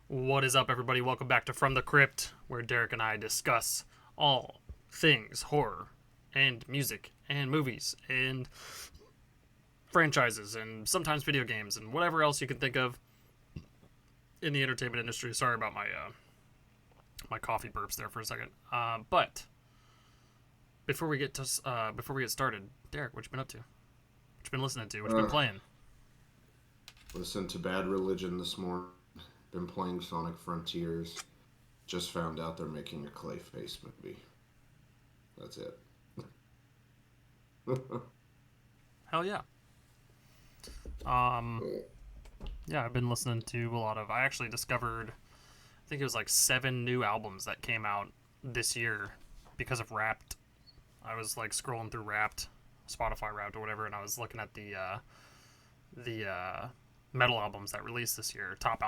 What is up, everybody? Welcome back to From the Crypt, where Derek and I discuss all things horror and music and movies and franchises and sometimes video games and whatever else you can think of in the entertainment industry. Sorry about my coffee burps there for a second. But before we get started, Derek, what you been up to? What you been listening to? What you been Uh, playing? Listened to Bad Religion this morning. Been playing Sonic Frontiers. Just found out they're making a Clayface movie. That's it. Hell yeah. Um, yeah, I've been listening to a lot of. I actually discovered, I think it was like 7 new albums that came out this year because of Wrapped. I was like scrolling through Wrapped, Spotify Wrapped or whatever, and I was looking at the metal albums that released this year, top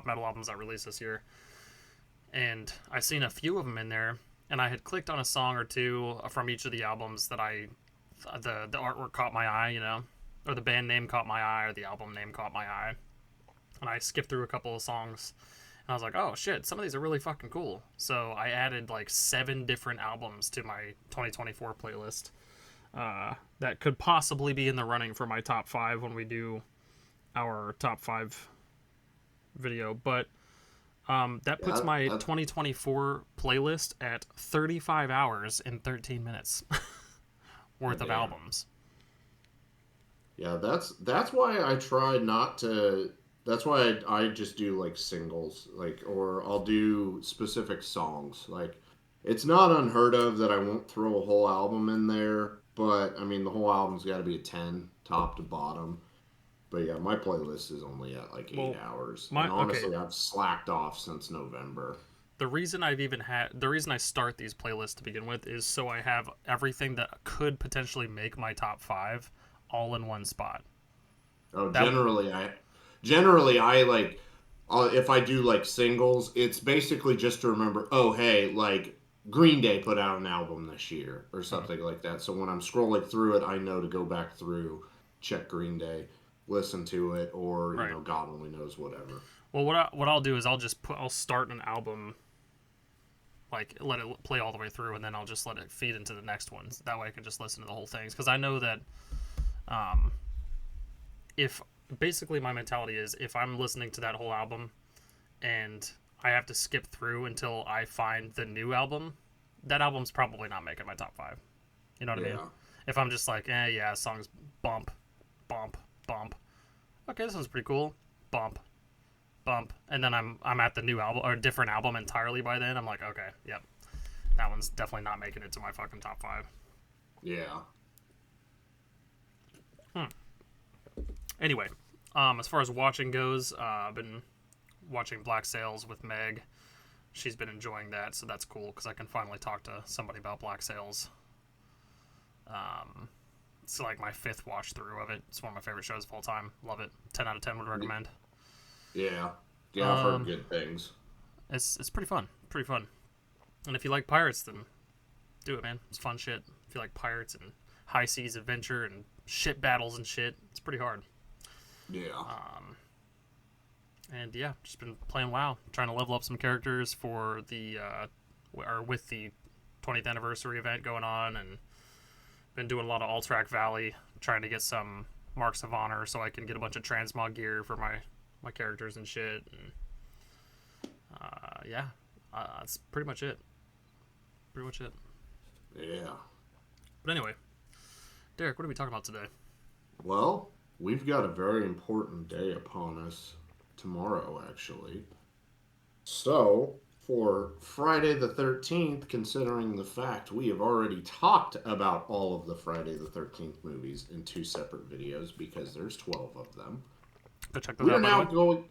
metal albums that released this year, and I seen a few of them in there, and I had clicked on a song or two from each of the albums that the artwork caught my eye, or the band name caught my eye, or the album name caught my eye, and I skipped through a couple of songs. And I was like, oh shit, some of these are really fucking cool. So I added like 7 different albums to my 2024 playlist that could possibly be in the running for my top 5 when we do our top 5 video. But that puts yeah, my 2024 playlist at 35 hours and 13 minutes worth of damn. albums. Yeah, that's why I try not to. That's why I just do like singles, like, or I'll do specific songs. Like, it's not unheard of that I won't throw a whole album in there, but I mean the whole album's got to be a 10, top to bottom. But yeah, my playlist is only at like eight Well, hours, and my okay, honestly, I've slacked off since November. the reason I start these playlists to begin with is so I have everything that could potentially make my top 5 all in one spot. Oh, That generally I like if I do like singles, it's basically just to remember. Oh, hey, like Green Day put out an album this year or hmm, something like that. So when I'm scrolling through it, I know to go back through, check Green Day, listen to it, or right. God only knows whatever. Well, what I'll do is I'll start an album, like let it play all the way through, and then I'll just let it feed into the next ones. That way I can just listen to the whole things, because I know that um, if basically my mentality is if I'm listening to that whole album and I have to skip through until I find the new album, that album's probably not making my top 5. You know what I mean? Yeah, If I'm just like, yeah, songs bump, bump, bump. Okay, this one's pretty cool. Bump, bump, and then I'm at the new album or a different album entirely by then. I'm like, okay, yep, that one's definitely not making it to my fucking top 5. yeah. Anyway, as far as watching goes, I've been watching Black Sails with Meg. She's been enjoying that, so that's cool because I can finally talk to somebody about Black Sails. It's like my 5th watch through of it. It's one of my favorite shows of all time. Love it. 10 out of 10 would recommend. Yeah, yeah. I've heard Um, good things. it's pretty fun. Pretty fun. And if you like pirates, then do it, man. It's fun shit. If you like pirates and high seas adventure and ship battles and shit, it's pretty hard. Yeah, And yeah, just been playing WoW, trying to level up some characters for the or with the 20th anniversary event going on, and been doing a lot of Alterac Valley, trying to get some marks of honor so I can get a bunch of transmog gear for my characters and shit. And yeah, that's pretty much it. Pretty much it. yeah. But anyway, Derek, what are we talking about today? Well, we've got a very important day upon us tomorrow, actually. So, for Friday the 13th, considering the fact we have already talked about all of the Friday the 13th movies in 2 separate videos because there's 12 of them, Go check those we are out, by the now way. going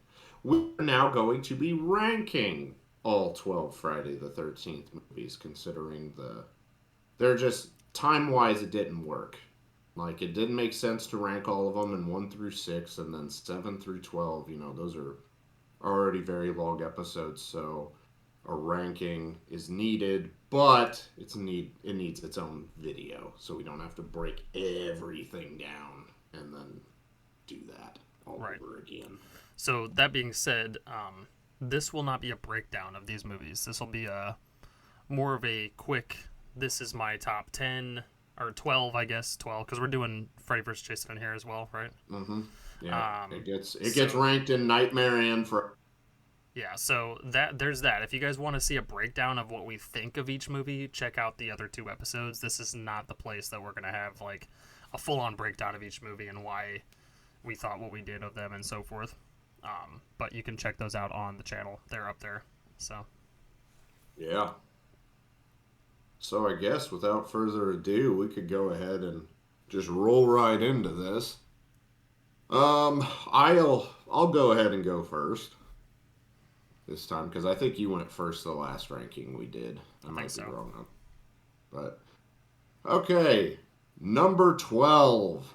we're now going to be ranking all 12 Friday the 13th movies considering they're just time-wise it didn't work. Like it didn't make sense to rank all of them in 1 through 6 and then 7 through 12, those are already very long episodes, so a ranking is needed, but it needs its own video, so we don't have to break everything down and then do that all Right. over again. So that being said, this will not be a breakdown of these movies. This will be a more of a quick, this is my top 10 or 12, I guess, 12, because we're doing Freddy vs. Jason in here as well, right? Mm-hmm. Yeah, it gets So ranked in Nightmare and for. yeah, so there's that. If you guys want to see a breakdown of what we think of each movie, check out the other 2 episodes. This is not the place that we're gonna have like a full-on breakdown of each movie and why we thought what we did of them and so forth. But you can check those out on the channel. They're up there. So Yeah. So I guess without further ado, we could go ahead and just roll right into this. I'll go ahead and go first this time because I think you went first the last ranking we did. I might be wrong on, but okay, number 12,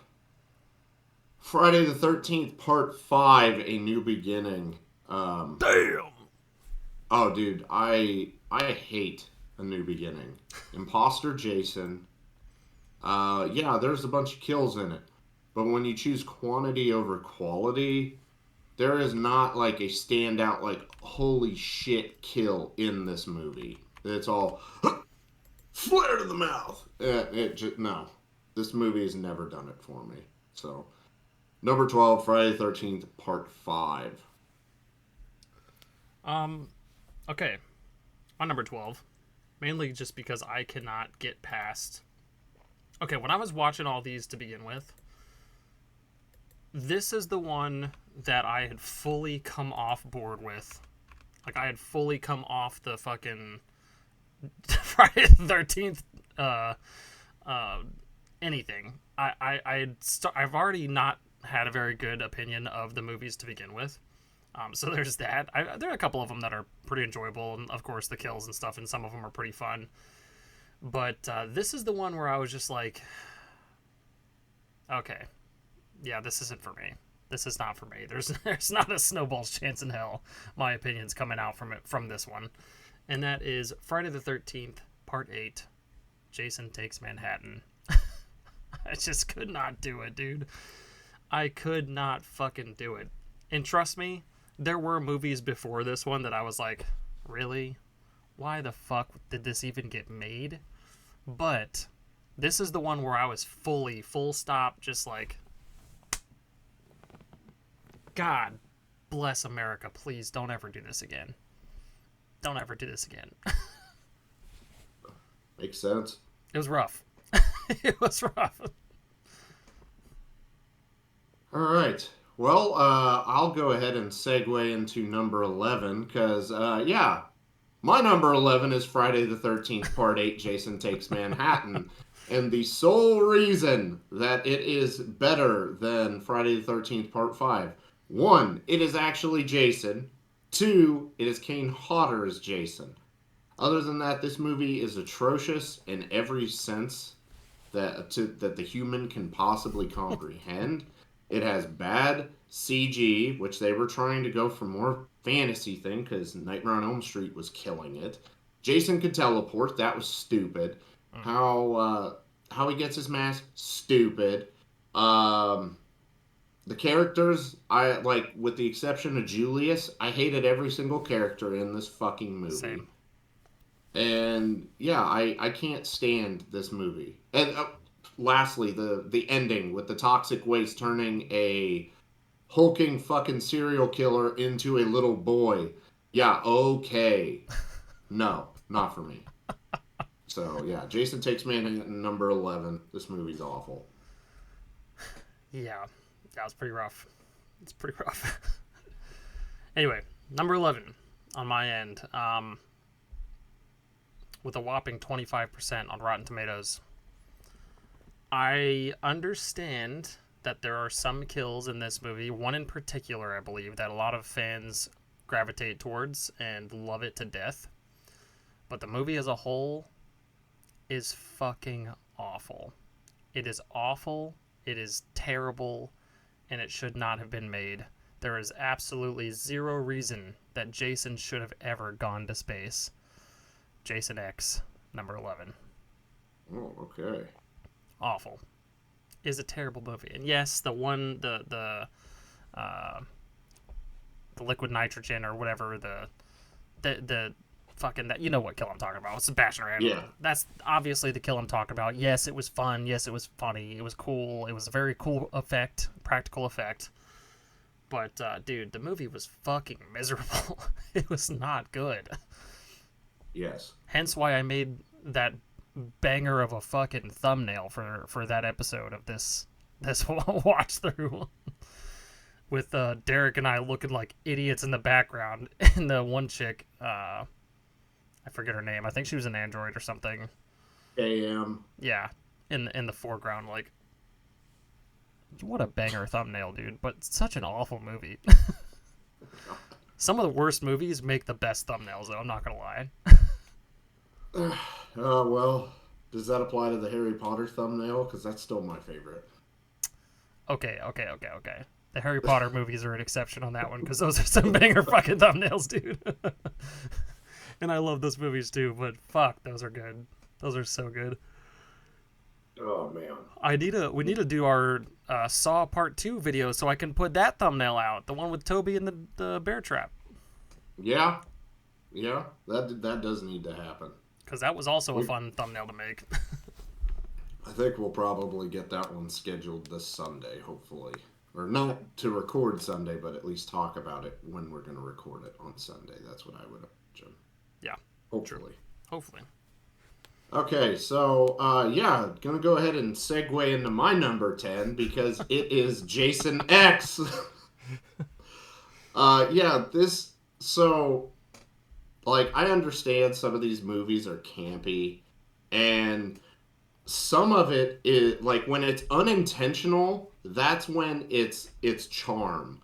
Friday the 13th, Part 5, A New Beginning. damn. Oh, dude, I hate A New Beginning. Imposter Jason. Yeah, there's a bunch of kills in it. But when you choose quantity over quality, there is not like a standout, like, holy shit kill in this movie. It's all flare to the mouth. No. This movie has never done it for me. So, number 12, Friday the 13th, Part 5. Okay. On number 12, mainly just because I cannot get past. Okay, when I was watching all these to begin with, this is the one that I had fully come off board with. Like, I had fully come off the fucking Friday the 13th anything. I've already not had a very good opinion of the movies to begin with. So there's that. There are a couple of them that are pretty enjoyable, and of course the kills and stuff, and some of them are pretty fun. But this is the one where I was just like, okay, yeah, this isn't for me. This is not for me. There's not a snowball's chance in hell my opinion's coming out from this one. And that is Friday the 13th, Part 8, Jason Takes Manhattan. I just could not do it, dude. I could not fucking do it. And trust me, there were movies before this one that I was like, really? Why the fuck did this even get made? But this is the one where I was full stop, just like, God bless America. Please don't ever do this again. Don't ever do this again. Makes sense. It was rough. It was rough. All right. Well, I'll go ahead and segue into number 11 because, yeah, my number 11 is Friday the 13th, Part 8, Jason Takes Manhattan. And the sole reason that it is better than Friday the 13th, Part 5, 1, it is actually Jason. 2, it is Kane Hodder's Jason. Other than that, this movie is atrocious in every sense that the human can possibly comprehend. It has bad CG, which they were trying to go for more fantasy thing because Nightmare on Elm Street was killing it. Jason could teleport. That was stupid. How he gets his mask, stupid. The characters, I like, with the exception of Julius, I hated every single character in this fucking movie. Same. And yeah, I can't stand this movie. And lastly, the ending with the toxic waste turning a hulking fucking serial killer into a little boy. Yeah, okay. No, not for me. So yeah, Jason Takes Manhattan, number 11. This movie's awful. Yeah, that was pretty rough. It's pretty rough. Anyway, number 11 on my end, with a whopping 25% on Rotten Tomatoes. I understand that there are some kills in this movie, one in particular, I believe, that a lot of fans gravitate towards and love it to death. But the movie as a whole is fucking awful. It is awful, it is terrible, and it should not have been made. There is absolutely zero reason that Jason should have ever gone to space. Jason X, number 11. Oh, okay. Awful. Is a terrible movie. And yes, the the liquid nitrogen or whatever the fucking that, you know what kill I'm talking about. It's Sebastian Rand. Yeah. That's obviously the kill I'm talking about. Yes, it was fun. Yes, it was funny. It was cool. It was a very cool effect, practical effect. But dude, the movie was fucking miserable. It was not good. Yes. Hence why I made that banger of a fucking thumbnail for that episode of this watch through. With Derek and I looking like idiots in the background, and the one chick, I forget her name. I think she was an android or something. AM. Yeah, in the foreground, like, what a banger thumbnail, dude. But such an awful movie. Some of the worst movies make the best thumbnails, though. I'm not gonna lie. Well, does that apply to the Harry Potter thumbnail? Because that's still my favorite. Okay. The Harry Potter movies are an exception on that one, because those are some banger fucking thumbnails, dude. And I love those movies too, but fuck, those are good. Those are so good. Oh man. We need to do our Saw Part 2 video so I can put that thumbnail out, the one with Toby and the bear trap. Yeah, that does need to happen. Because that was also a fun thumbnail to make. I think we'll probably get that one scheduled this Sunday, hopefully. Or not to record Sunday, but at least talk about it when we're going to record it on Sunday. That's what I would imagine. Yeah. Hopefully. True. Hopefully. Okay, so, going to go ahead and segue into my number 10 because it is Jason X. I understand some of these movies are campy, and some of it is, like, when it's unintentional, that's when it's charm.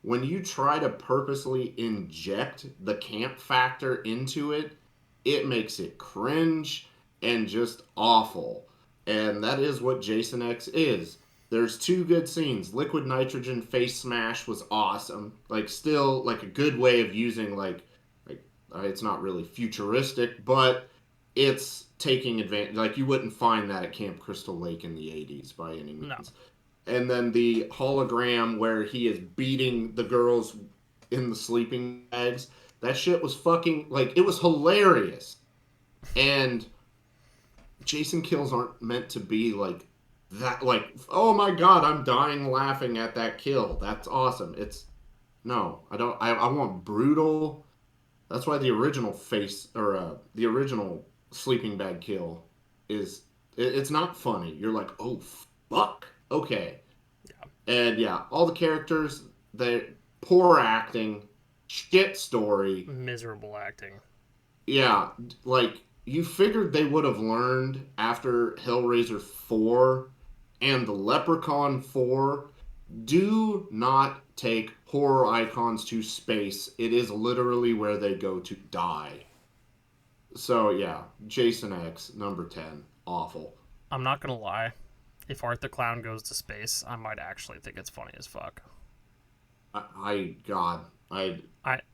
When you try to purposely inject the camp factor into it, it makes it cringe and just awful. And that is what Jason X is. There's two good scenes. Liquid nitrogen face smash was awesome. Like, still, like, a good way of using, it's not really futuristic, but it's taking advantage. Like, you wouldn't find that at Camp Crystal Lake in the 80s by any means. No. And then the hologram where he is beating the girls in the sleeping bags. That shit was fucking, like, it was hilarious. And Jason kills aren't meant to be like that, like, oh my god, I'm dying laughing at that kill. That's awesome. I want brutal. That's why the original the original sleeping bag kill it's not funny. You're like, oh fuck. Okay. Yeah. And all the characters, they poor acting, shit story. Miserable acting. Yeah, like, you figured they would have learned after Hellraiser 4 and the Leprechaun 4. Do not take horror icons to space. It is literally where they go to die. So, Jason X, number 10. Awful. I'm not gonna lie. If Art the Clown goes to space, I might actually think it's funny as fuck. I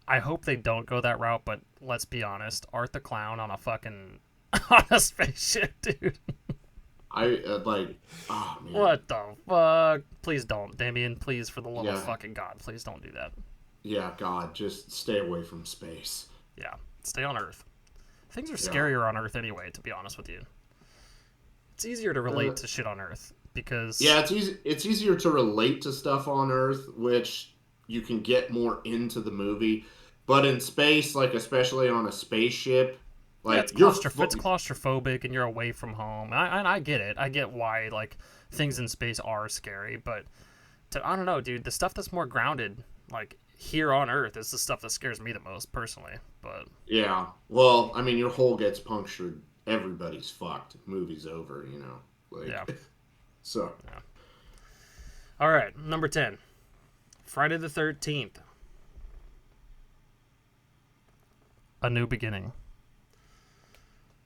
hope they don't go that route, but let's be honest. Art the Clown on a fucking on a spaceship, dude. oh man. What the fuck? Please don't, Damien. Please, for the love of fucking God, please don't do that. Yeah, God, just stay away from space. Yeah, stay on Earth. Things are scarier on Earth anyway, to be honest with you. It's easier to relate to shit on Earth because it's easier to relate to stuff on Earth, which you can get more into the movie. But in space, like, especially on a spaceship, like, it's claustrophobic and you're away from home. And I get it. I get why, like, things in space are scary. But I don't know, dude. The stuff that's more grounded, like, here on Earth, is the stuff that scares me the most, personally. But yeah, well, I mean, your hole gets punctured. Everybody's fucked. Movie's over, you know. Like, yeah. So. Yeah. All right, number 10. Friday the 13th. A New Beginning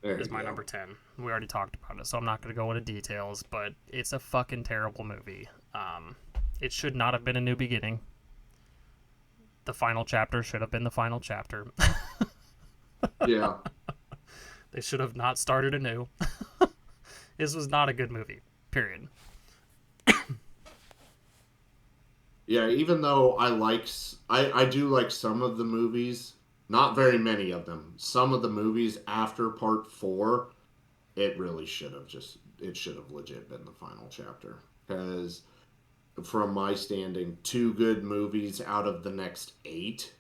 is my number 10. We already talked about it, so I'm not going to go into details, but it's a fucking terrible movie. It should not have been a new beginning. The final chapter should have been the final chapter. Yeah. They should have not started anew. This was not a good movie, period. Yeah, even though I do like some of the movies, not very many of them. Some of the movies after part 4, it really should have legit been the final chapter, because from my standing, 2 good movies out of the next 8,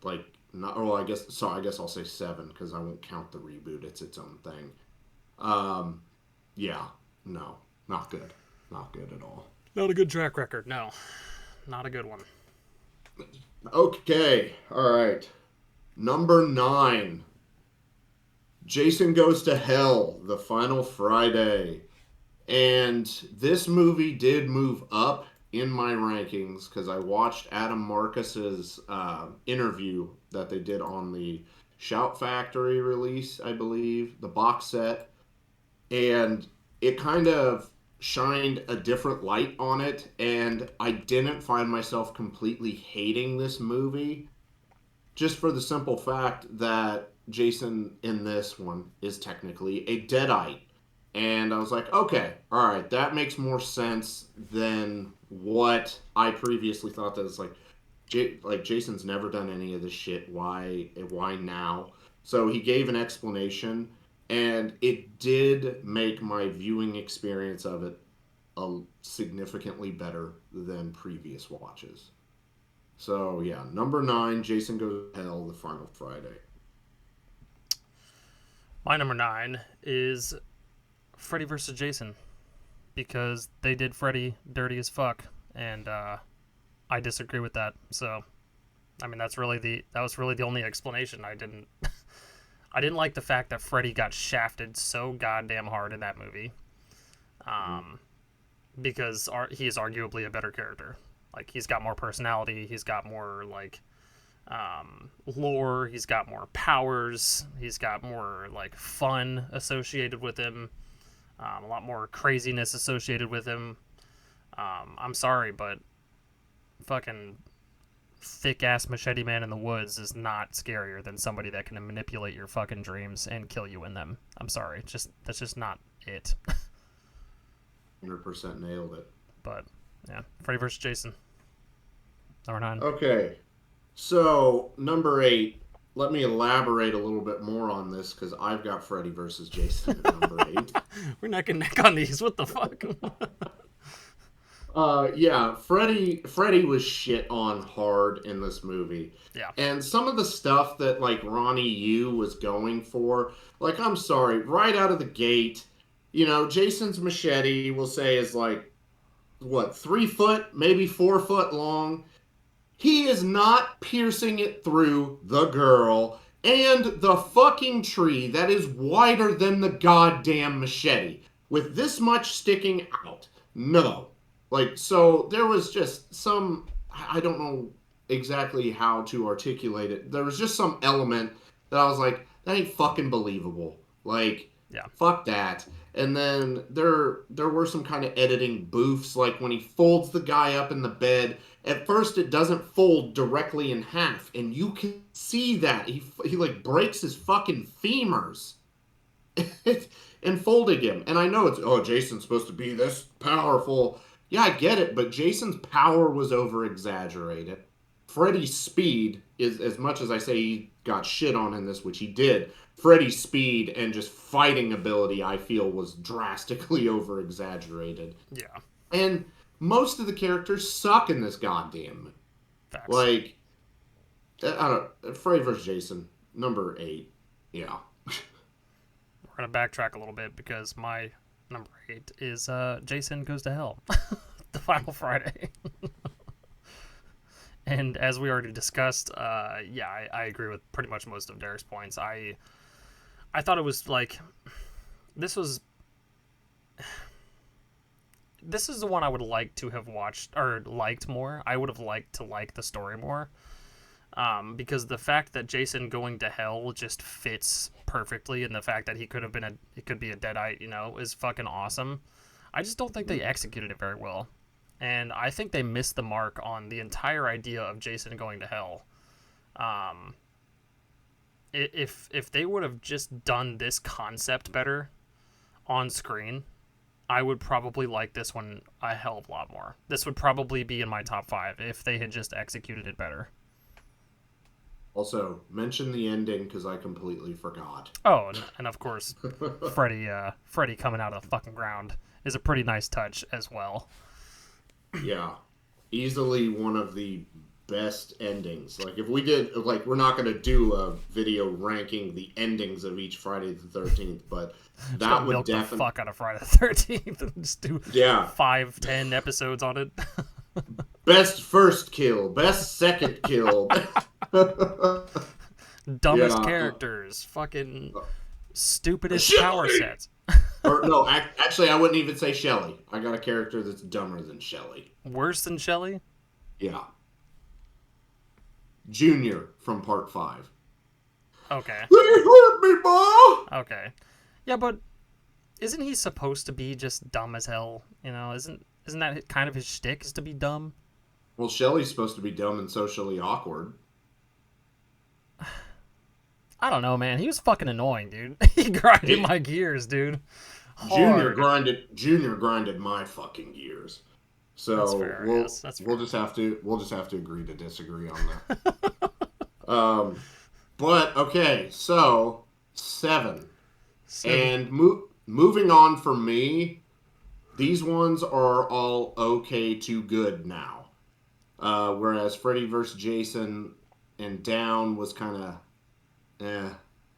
like not, well, I guess I'll say 7 because I won't count the reboot. It's its own thing. Um, yeah, no, not good, not good at all. Not a good track record. No, not a good one. Okay, all right. Number 9, Jason Goes to Hell, the final Friday. And this movie did move up in my rankings because I watched Adam Marcus's interview that they did on the Shout Factory release, I believe, the box set. And it kind of shined a different light on it. And I didn't find myself completely hating this movie just for the simple fact that Jason in this one is technically a deadite. And I was like, okay, all right, that makes more sense than what I previously thought. That it's like, Jason's never done any of this shit. Why now? So he gave an explanation, and it did make my viewing experience of it significantly better than previous watches. So yeah, number 9, Jason Goes to Hell, the final Friday. My number 9 is Freddy vs. Jason, because they did Freddy dirty as fuck, and I disagree with that. So, I mean, that was really the only explanation. I didn't like the fact that Freddy got shafted so goddamn hard in that movie, because he is arguably a better character. Like, he's got more personality, he's got more like lore, he's got more powers, he's got more like fun associated with him. A lot more craziness associated with him. I'm sorry, but fucking thick ass machete man in the woods is not scarier than somebody that can manipulate your fucking dreams and kill you in them. I'm sorry, that's just not it. 100% nailed it. But yeah, Freddy vs. Jason. Number 9. Okay, so number 8. Let me elaborate a little bit more on this because I've got Freddy versus Jason at number 8. We're neck and neck on these. What the fuck? Yeah, Freddy was shit on hard in this movie. Yeah. And some of the stuff that like Ronnie Yu was going for, like, I'm sorry, right out of the gate, Jason's machete we'll say is like what, 3 foot, maybe 4 foot long. He is not piercing it through the girl and the fucking tree that is wider than the goddamn machete with this much sticking out. No. Like, so there was just some, I don't know exactly how to articulate it. There was just some element that I was like, that ain't fucking believable. Like, Yeah. fuck that. And then there were some kind of editing boofs, like when he folds the guy up in the bed. At first, it doesn't fold directly in half, and you can see that he like breaks his fucking femurs and folding him. And I know it's Jason's supposed to be this powerful. Yeah, I get it, but Jason's power was over exaggerated. Freddy's speed is, as much as I say he got shit on in this, which he did. Freddy's speed and just fighting ability, I feel, was drastically over exaggerated. Yeah. And most of the characters suck in this goddamn movie. Facts. Like, I don't. Freddy vs. Jason, number 8. Yeah. We're gonna backtrack a little bit because my number 8 is Jason Goes to Hell, the final Friday. And as we already discussed, yeah, I agree with pretty much most of Derek's points. I thought it was like, this is the one I would like to have watched or liked more. I would have liked to like the story more, because the fact that Jason going to hell just fits perfectly, and the fact that he could be a deadite, is fucking awesome. I just don't think they executed it very well, and I think they missed the mark on the entire idea of Jason going to hell. If they would have just done this concept better on screen, I would probably like this one a hell of a lot more. This would probably be in my top 5 if they had just executed it better. Also, mention the ending because I completely forgot. Oh, and of course, Freddy coming out of the fucking ground is a pretty nice touch as well. Yeah, easily one of the best endings. Like if we did, like we're not going to do a video ranking the endings of each Friday the 13th, but that would milk the definitely fuck out of Friday the 13th and just do 5-10 episodes on it. Best first kill, best second kill. Dumbest characters, fucking stupidest power sets. Or no, actually, I wouldn't even say Shelly. I got a character that's dumber than Shelly. Worse than Shelly? Yeah. Junior from Part 5. Okay. They hurt me, Ma! Okay. Yeah, but isn't he supposed to be just dumb as hell? You know, isn't that kind of his shtick, is to be dumb? Well, Shelly's supposed to be dumb and socially awkward. I don't know, man. He was fucking annoying, dude. He grinded my gears, dude. Hard. Junior grinded my fucking gears. So that's fair, we'll just have to agree to disagree on that. But okay, so 7. And moving on for me, these ones are all okay to good now. Whereas Freddy vs. Jason and Down was kind of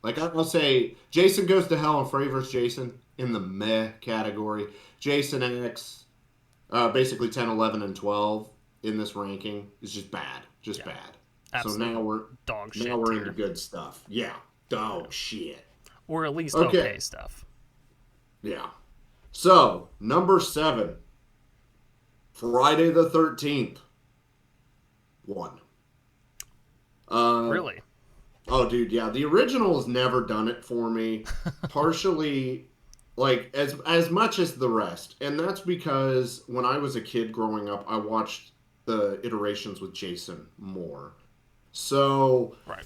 like I'll say Jason Goes to Hell and Freddy vs. Jason in the meh category. Jason X, basically 10, 11, and 12 in this ranking is just bad. Bad. Absolute so now we're tier. into good stuff. Yeah. Dog shit. Or at least okay stuff. Yeah. So, number 7. Friday the 13th. 1. Really? Oh, dude, yeah. The original has never done it for me. Partially, like, as much as the rest. And that's because when I was a kid growing up, I watched the iterations with Jason more. So, right.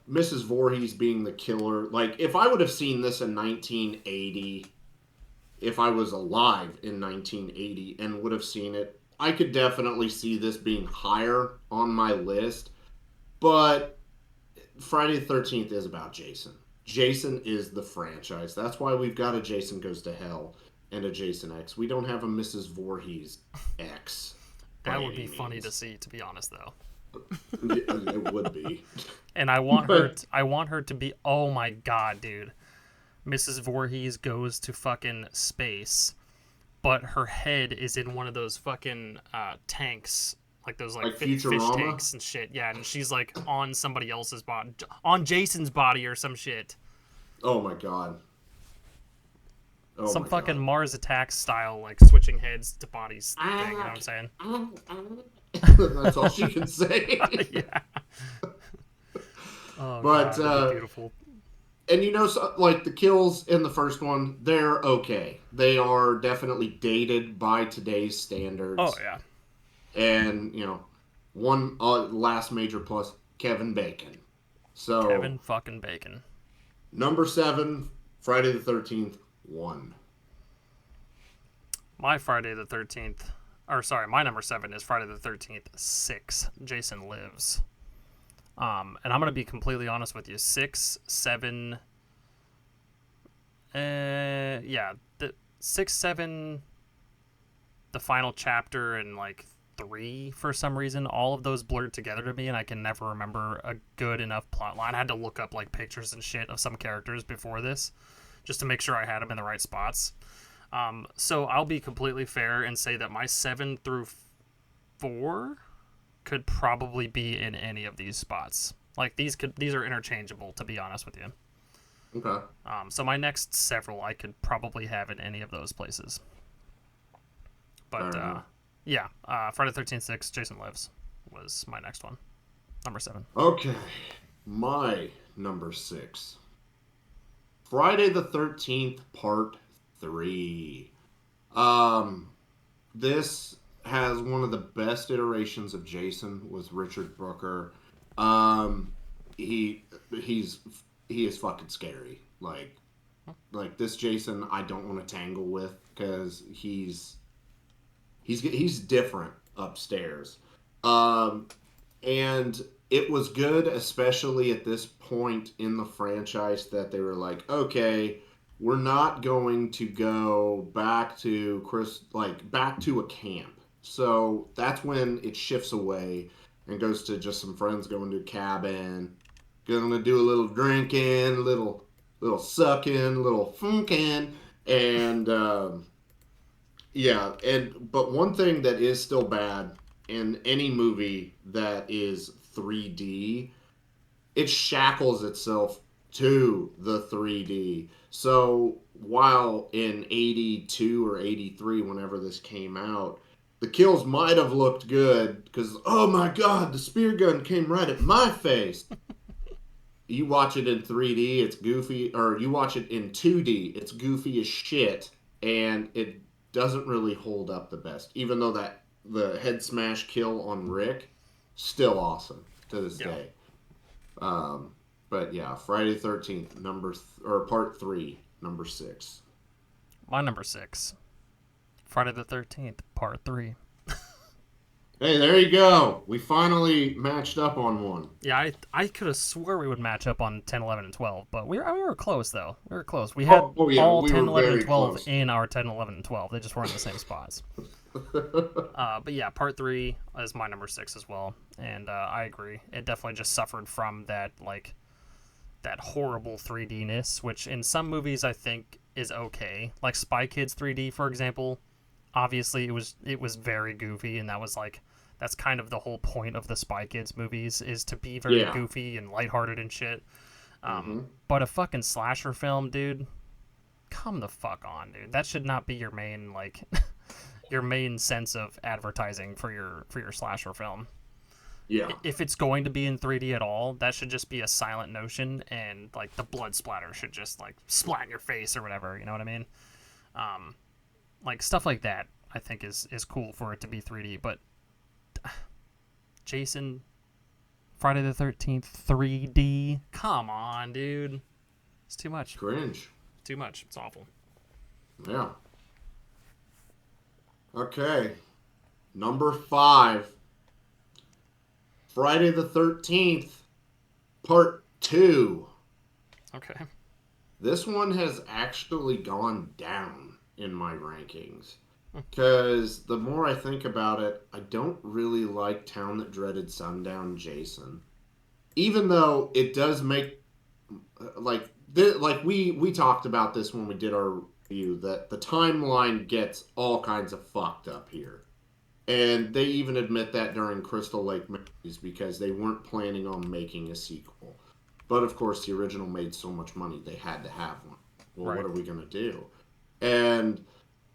Mrs. Voorhees being the killer. Like, if I would have seen this in 1980, if I was alive in 1980 and would have seen it, I could definitely see this being higher on my list. But Friday the 13th is about Jason. Jason is the franchise. That's why we've got a Jason Goes to Hell and a Jason X. We don't have a Mrs. Voorhees X. That would be funny to see, to be honest, though. It would be. And I want her to be, oh my god, dude. Mrs. Voorhees goes to fucking space, but her head is in one of those fucking tanks. Like those like fish tanks and shit. Yeah, and she's like on somebody else's body, on Jason's body or some shit. Oh my god. Some fucking Mars Attacks style, like switching heads to bodies thing, you know what I'm saying? That's all she can say. Yeah. Oh, but God, beautiful. And you know, so, like the kills in the first one, they're okay. They are definitely dated by today's standards. Oh yeah. And, you know, one last major plus, Kevin Bacon. So Kevin fucking Bacon. Number 7, Friday the 13th, 1. My number 7 is Friday the 13th, 6, Jason Lives. And I'm going to be completely honest with you. 6, 7, the 6, 7, the final chapter, and like 3 for some reason, all of those blurred together to me, and I can never remember a good enough plot line. I had to look up like pictures and shit of some characters before this just to make sure I had them in the right spots. So I'll be completely fair and say that my 7 through 4 could probably be in any of these spots. Like these are interchangeable, to be honest with you. Okay. So my next several I could probably have in any of those places. But yeah, Friday the 13th 6, Jason Lives was my next one. Number 7. Okay. My number 6. Friday the 13th Part 3. This has one of the best iterations of Jason with Richard Brooker. He is fucking scary. Like Like this Jason, I don't want to tangle with because he's different upstairs. Um, and it was good, especially at this point in the franchise, that they were like, okay, we're not going to go back to back to a camp. So that's when it shifts away and goes to just some friends going to a cabin, going to do a little drinking, little sucking, a little funking, and yeah, and but one thing that is still bad in any movie that is 3D, it shackles itself to the 3D. So while in 82 or 83, whenever this came out, the kills might have looked good because, oh my god, the spear gun came right at my face. You watch it in 3D, it's goofy, or you watch it in 2D, it's goofy as shit, and it doesn't really hold up the best. Even though that the head smash kill on Rick, still awesome to this Yeah. day. Um, but yeah, Friday the 13th, or part 3, number 6. My number 6, Friday the 13th, Part 3. Hey, there you go. We finally matched up on one. Yeah, I could have swore we would match up on 10, 11, and 12, but we were close, though. We were close. We had Oh, yeah, all we 10, were 11, and very 12 close. in our 10, 11, and 12. They just weren't in the same spots. But yeah, Part 3 is my number 6 as well, and I agree. It definitely just suffered from that horrible 3D-ness, which in some movies I think is okay. Like Spy Kids 3D, for example. Obviously, it was very goofy, and that's kind of the whole point of the Spy Kids movies, is to be very Yeah. goofy and lighthearted and shit. Mm-hmm. But a fucking slasher film, dude, come the fuck on, dude. That should not be your main your main sense of advertising for your slasher film. Yeah. If it's going to be in 3D at all, that should just be a silent notion, and like the blood splatter should just like splat in your face or whatever. You know what I mean? Like stuff like that, I think is cool for it to be 3D. But Jason, Friday the 13th, 3D. Come on, dude. It's too much. Cringe. Too much. It's awful. Yeah. Okay. Number 5. Friday the 13th, part 2. Okay. This one has actually gone down in my rankings. Because the more I think about it, I don't really like Town That Dreaded Sundown Jason. Even though it does make, we talked about this when we did our review, that the timeline gets all kinds of fucked up here. And they even admit that during Crystal Lake movies because they weren't planning on making a sequel. But of course, the original made so much money, they had to have one. Well, Right. what are we going to do? And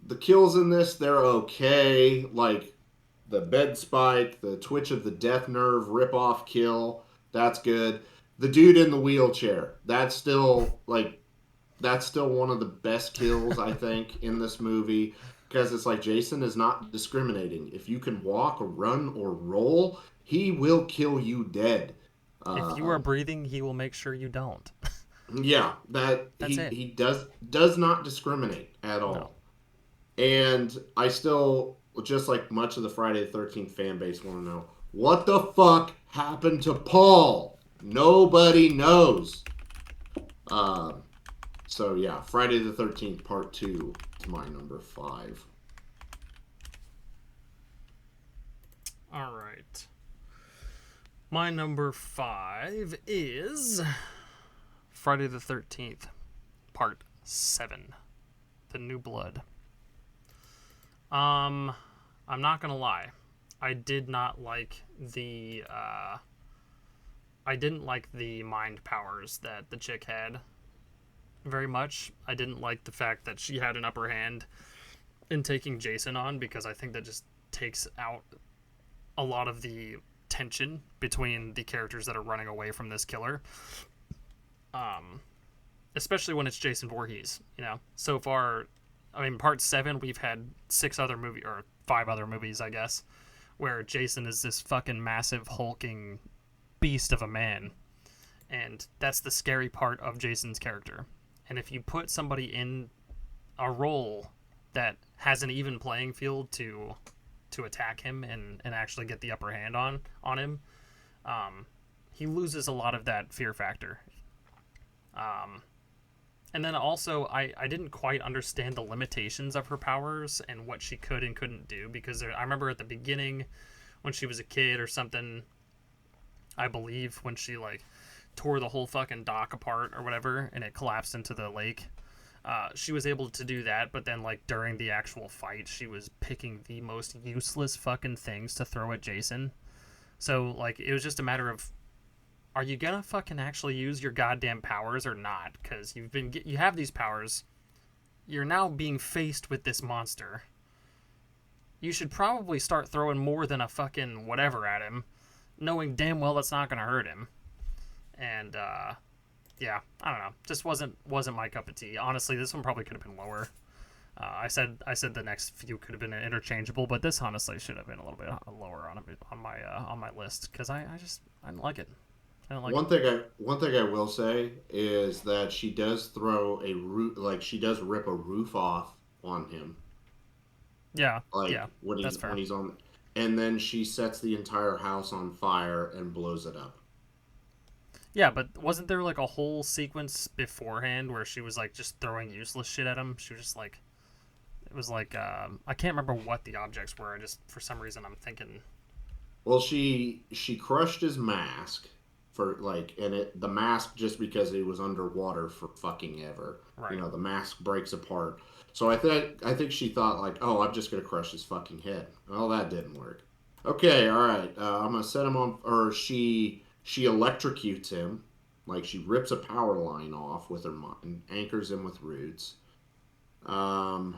the kills in this, they're okay. Like the bed spike, the twitch of the death nerve rip-off kill, that's good. The dude in the wheelchair, that's still one of the best kills, I think, in this movie. Because it's like Jason is not discriminating. If you can walk or run or roll, he will kill you dead. If you are breathing, he will make sure you don't. Yeah, that That's it. he does not discriminate at No. all. And I still, just like much of the Friday the 13th fan base, want to know what the fuck happened to Paul. Nobody knows. So yeah, Friday the 13th Part 2 is my number 5. All right. My number 5 is Friday the 13th, Part 7, The New Blood. I'm not gonna lie. I did not like I didn't like the mind powers that the chick had very much. I didn't like the fact that she had an upper hand in taking Jason on, because I think that just takes out a lot of the tension between the characters that are running away from this killer. Especially when it's Jason Voorhees, you know. So far, I mean, part 7, we've had 5 other movies, I guess, where Jason is this fucking massive hulking beast of a man. And that's the scary part of Jason's character. And if you put somebody in a role that has an even playing field to attack him and actually get the upper hand on him, he loses a lot of that fear factor. And then also, I didn't quite understand the limitations of her powers and what she could and couldn't do, because I remember at the beginning when she was a kid or something, I believe, when she like tore the whole fucking dock apart or whatever and it collapsed into the lake. She was able to do that, but then like during the actual fight, she was picking the most useless fucking things to throw at Jason. So like it was just a matter of, are you gonna fucking actually use your goddamn powers or not? Because you have these powers. You're now being faced with this monster. You should probably start throwing more than a fucking whatever at him, knowing damn well that's not gonna hurt him. And yeah, I don't know. Just wasn't my cup of tea. Honestly, this one probably could have been lower. I said the next few could have been interchangeable, but this honestly should have been a little bit lower on my list, because I didn't like it. I don't like one thing I will say is that she does throw a roof, like she does rip a roof off on him. Yeah, Like yeah, that's fair. when he's on, and then she sets the entire house on fire and blows it up. Yeah, but wasn't there like a whole sequence beforehand where she was like just throwing useless shit at him? She was just like, it was like I can't remember what the objects were. I just, for some reason, I'm thinking. Well, she crushed his mask for like, and the mask, just because he was underwater for fucking ever. Right. You know, the mask breaks apart. So I think she thought like, oh, I'm just gonna crush his fucking head. Well, that didn't work. Okay, all right. I'm gonna set him on, or she electrocutes him, like she rips a power line off with her mind, anchors him with roots, and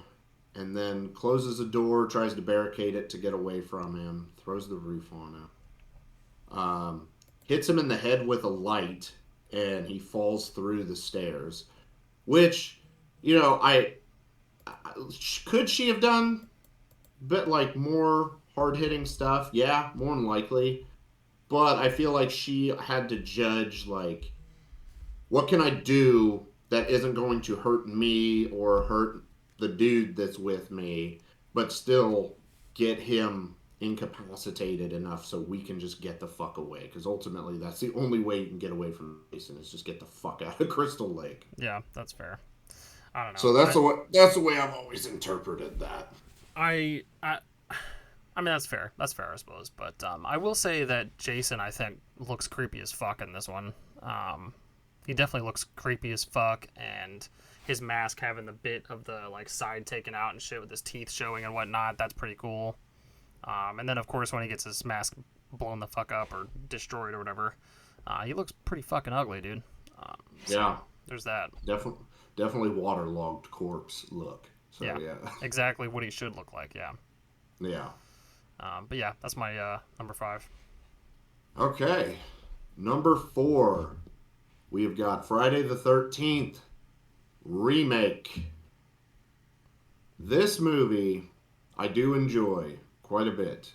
then closes the door, tries to barricade it to get away from him, throws the roof on him, hits him in the head with a light, and he falls through the stairs. Which, you know, I could she have done a bit like more hard hitting stuff? Yeah, more than likely. But I feel like she had to judge, like, what can I do that isn't going to hurt me or hurt the dude that's with me, but still get him incapacitated enough so we can just get the fuck away. Because ultimately, that's the only way you can get away from Jason, is just get the fuck out of Crystal Lake. Yeah, that's fair. I don't know. So that's the way I've always interpreted that. I mean, that's fair. That's fair, I suppose. But I will say that Jason, I think, looks creepy as fuck in this one. He definitely looks creepy as fuck, and his mask having the bit of the like side taken out and shit with his teeth showing and whatnot, that's pretty cool. And then, of course, when he gets his mask blown the fuck up or destroyed or whatever, he looks pretty fucking ugly, dude. So yeah. There's that. Definitely waterlogged corpse look. So, yeah. Exactly what he should look like, yeah. Yeah. But yeah, that's my number 5. Okay. Number 4. We have got Friday the 13th remake. This movie I do enjoy quite a bit.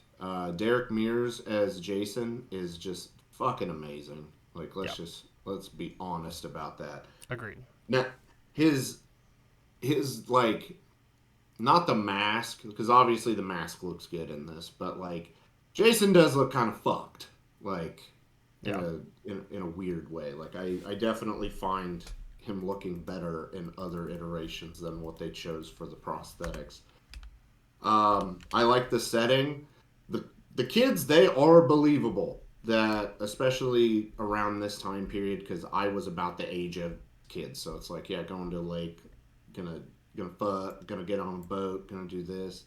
Derek Mears as Jason is just fucking amazing. Like, let's be honest about that. Agreed. Now, his like, not the mask, because obviously the mask looks good in this, but like Jason does look kind of fucked, like in a weird way. Like I definitely find him looking better in other iterations than what they chose for the prosthetics. I like the setting. The kids, they are believable. That, especially around this time period, because I was about the age of kids, so it's like, yeah, going to a lake, gonna fuck, gonna get on a boat, gonna do this.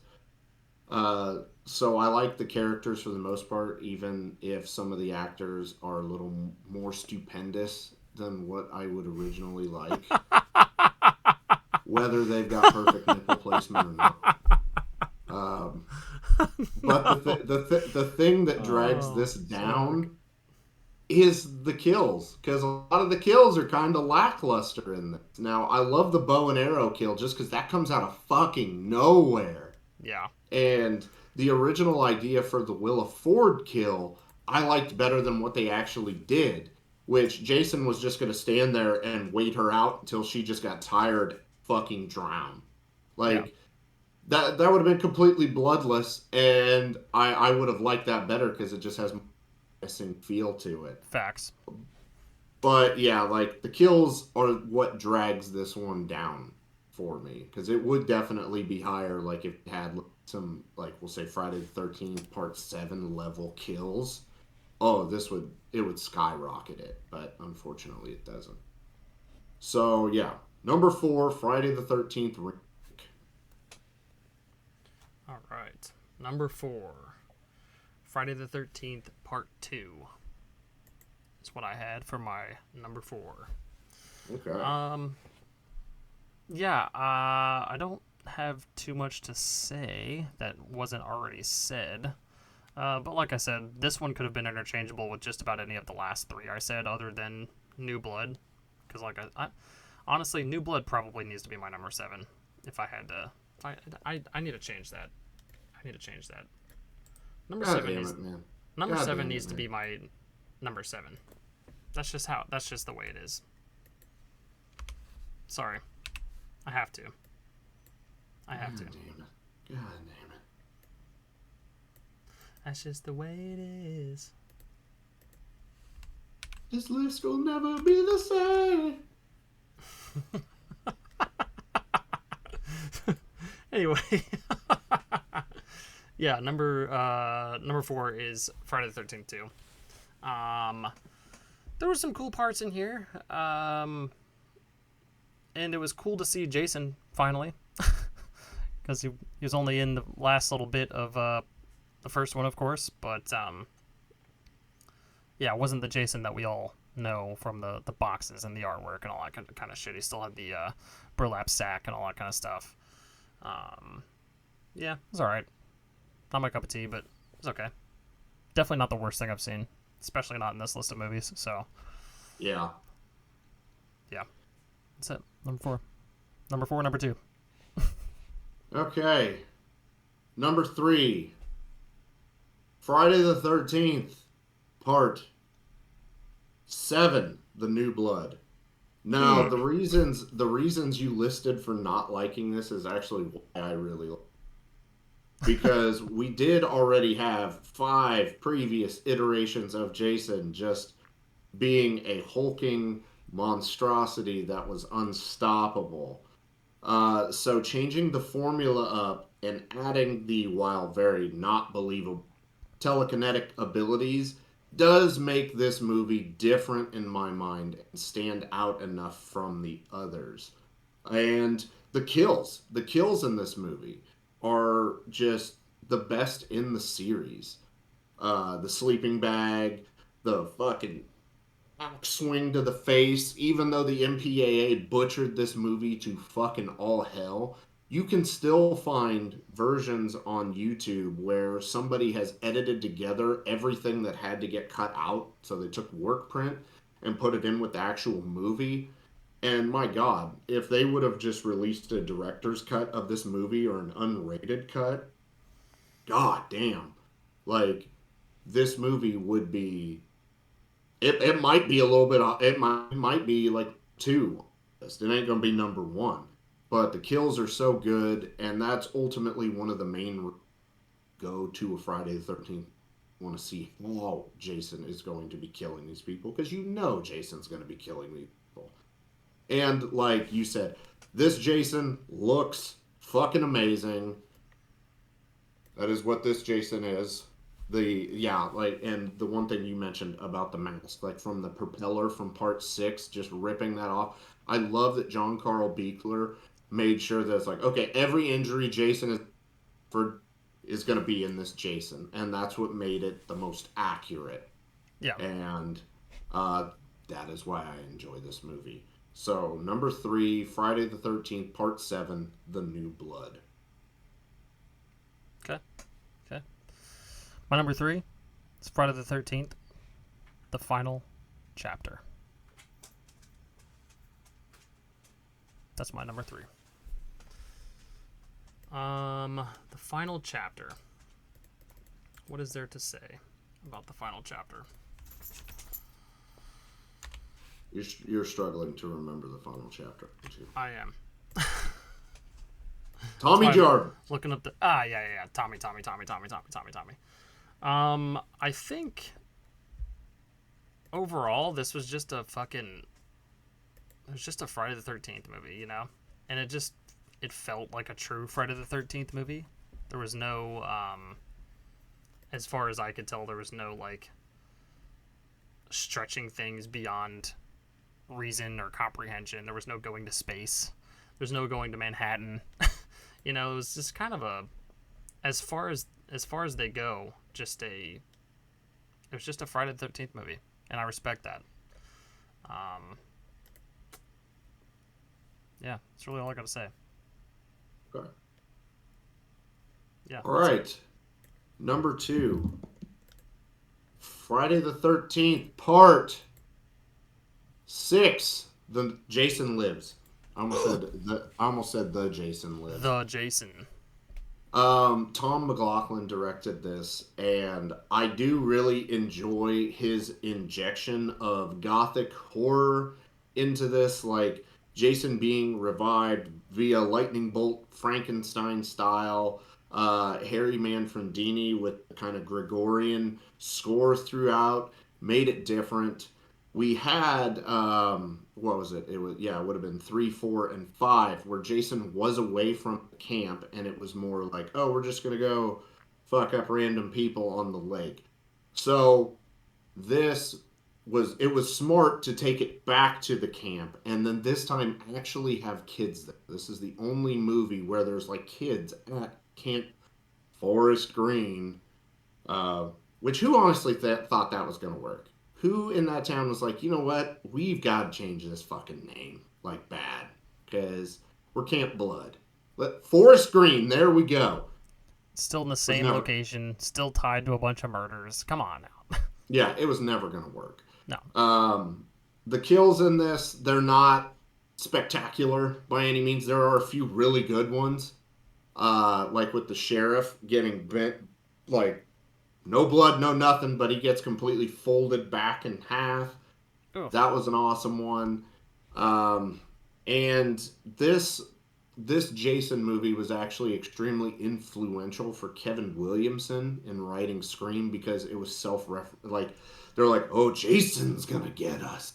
So I like the characters for the most part, even if some of the actors are a little more stupendous than what I would originally like. Whether they've got perfect nipple placement or not. But the thing that drags this down is the kills, because a lot of the kills are kind of lackluster in this. Now, I love the bow and arrow kill just because that comes out of fucking nowhere. Yeah. And the original idea for the Willa Ford kill, I liked better than what they actually did. which Jason was just going to stand there and wait her out until she just got tired, fucking drown. Yeah. Like, that would have been completely bloodless, and I would have liked that better because it just has a missing feel to it. Facts. But yeah, like the kills are what drags this one down for me because it would definitely be higher. Like if it had some, like we'll say Friday the 13th Part 7 level kills. Oh, it would skyrocket it, but unfortunately it doesn't. So yeah, number 4, Friday the 13th remake. All right. Number 4, Friday the 13th Part 2. Is what I had for my number 4. Okay. Yeah, I don't have too much to say that wasn't already said. But like I said, this one could have been interchangeable with just about any of the last 3 I said, other than New Blood. Because like I honestly, New Blood probably needs to be my number 7. If I had to, I need to change that. I need to change that. Number God 7 damn needs it, man. number God 7 damn it, needs to man. be my number 7. That's just the way it is. Sorry. I have to. I have to. God damn it. God damn it. That's just the way it is. This list will never be the same. Anyway. Yeah, number 4 is Friday the 13th too. There were some cool parts in here. And it was cool to see Jason finally. Because he was only in the last little bit of the first one, of course, but yeah, it wasn't the Jason that we all know from the boxes and the artwork and all that kind of shit. He still had the burlap sack and all that kind of stuff. Yeah, it was alright. Not my cup of tea, but it's okay. Definitely not the worst thing I've seen, especially not in this list of movies. So, Yeah. yeah, that's it. Number 4. Number 2. Okay. Number 3. Friday the 13th, Part 7, The New Blood. Now, the reasons you listed for not liking this is actually why I really like it. Because we did already have 5 previous iterations of Jason just being a hulking monstrosity that was unstoppable. So changing the formula up and adding the, while very not believable, telekinetic abilities does make this movie different in my mind and stand out enough from the others. And the kills in this movie are just the best in the series. The sleeping bag, the fucking swing to the face, even though the MPAA butchered this movie to fucking all hell, you can still find versions on YouTube where somebody has edited together everything that had to get cut out. So they took work print and put it in with the actual movie. And my God, if they would have just released a director's cut of this movie or an unrated cut, god damn. Like, this movie would be it might be a little bit. It might be like 2. It ain't gonna be number 1, but the kills are so good, and that's ultimately one of the main go to a Friday the 13th. Want to see how Jason is going to be killing these people because you know Jason's going to be killing these people. And like you said, this Jason looks fucking amazing. That is what this Jason is. And the one thing you mentioned about the mask, like from the propeller from Part 6, just ripping that off. I love that John Carl Buechler made sure that it's like, okay, every injury Jason is going to be in this Jason, and that's what made it the most accurate. Yeah. And that is why I enjoy this movie. So number 3, Friday the 13th, Part 7, The New Blood. Okay. My number 3 is Friday the 13th, The Final Chapter. That's my number 3. The Final Chapter. What is there to say about the Final Chapter? You're struggling to remember the final chapter, aren't you? I am. That's Tommy why I'm Jarvis. looking up the yeah. Tommy. I think overall this was just a fucking it was just a Friday the 13th movie, you know? And it felt like a true Friday the 13th movie. There was no as far as I could tell, there was no like stretching things beyond reason or comprehension. There was no going to space. There's no going to Manhattan. You know, it was just kind of a as far as they go, it was just a Friday the 13th movie, and I respect that. Yeah, that's really all I got to say. Okay. Yeah. All right. Number 2. Friday the 13th, part 6. The Jason Lives. I almost said the Jason Lives. The Jason. Tom McLaughlin directed this, and I do really enjoy his injection of gothic horror into this, like Jason being revived via lightning bolt Frankenstein style. Harry Manfredini with the kind of Gregorian score throughout made it different. We had what was it? It would have been 3, 4, and 5, where Jason was away from camp, and it was more like, oh, we're just gonna go fuck up random people on the lake. So this it was smart to take it back to the camp, and then this time actually have kids there. This is the only movie where there's like kids at Camp Forest Green, uh, which who honestly thought that was gonna work? Who in that town was like, you know what? We've got to change this fucking name like bad because we're Camp Blood. Forest Green, there we go. Still in the same location, still tied to a bunch of murders. Come on now. Yeah, it was never going to work. No. The kills in this, they're not spectacular by any means. There are a few really good ones, like with the sheriff getting bent, like no blood, no nothing, but he gets completely folded back in half. Oof. That was an awesome one. And this Jason movie was actually extremely influential for Kevin Williamson in writing Scream because it was like they're like, oh, Jason's gonna get us.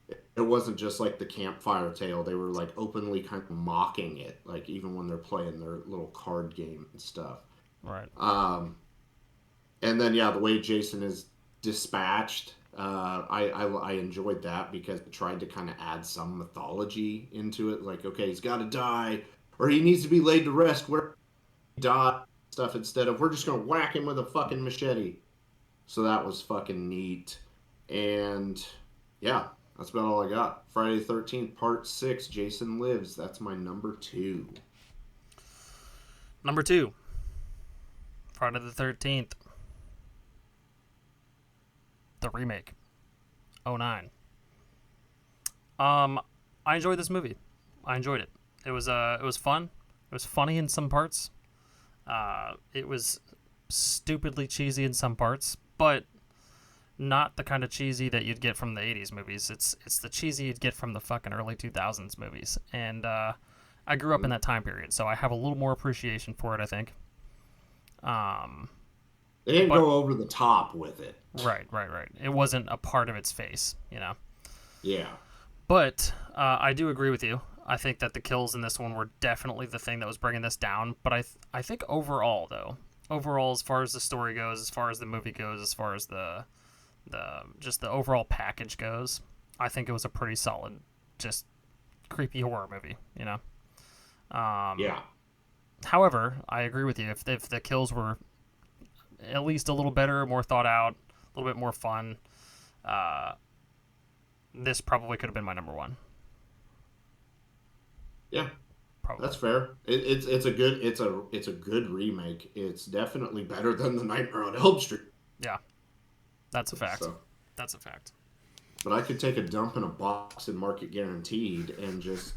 It wasn't just like the campfire tale. They were like openly kind of mocking it, like even when they're playing their little card game and stuff. Right. And then the way Jason is dispatched, I enjoyed that because it tried to kind of add some mythology into it. Like, okay, he's got to die, or he needs to be laid to rest where he died, stuff, instead of we're just gonna whack him with a fucking machete. So that was fucking neat. And yeah, that's about all I got. Friday the 13th, Part 6, Jason Lives. That's my number 2. Number 2, Friday the 13th. The remake. 2009. I enjoyed this movie. I enjoyed it. It was fun. It was funny in some parts. It was stupidly cheesy in some parts, but not the kind of cheesy that you'd get from the 80s movies. It's the cheesy you'd get from the fucking early 2000s movies. And I grew up in that time period, so I have a little more appreciation for it, I think. They didn't go over the top with it. Right. It wasn't a part of its face, you know? Yeah. But I do agree with you. I think that the kills in this one were definitely the thing that was bringing this down. But I think overall, though, as far as the story goes, as far as the movie goes, as far as the overall package goes, I think it was a pretty solid, just creepy horror movie, you know? Yeah. However, I agree with you. If the kills were at least a little better, more thought out, a little bit more fun, this probably could have been my number 1. Yeah, probably. That's fair. It's a good remake. It's definitely better than the Nightmare on Elm Street. Yeah, that's a fact. So, that's a fact. But I could take a dump in a box and mark it guaranteed, and just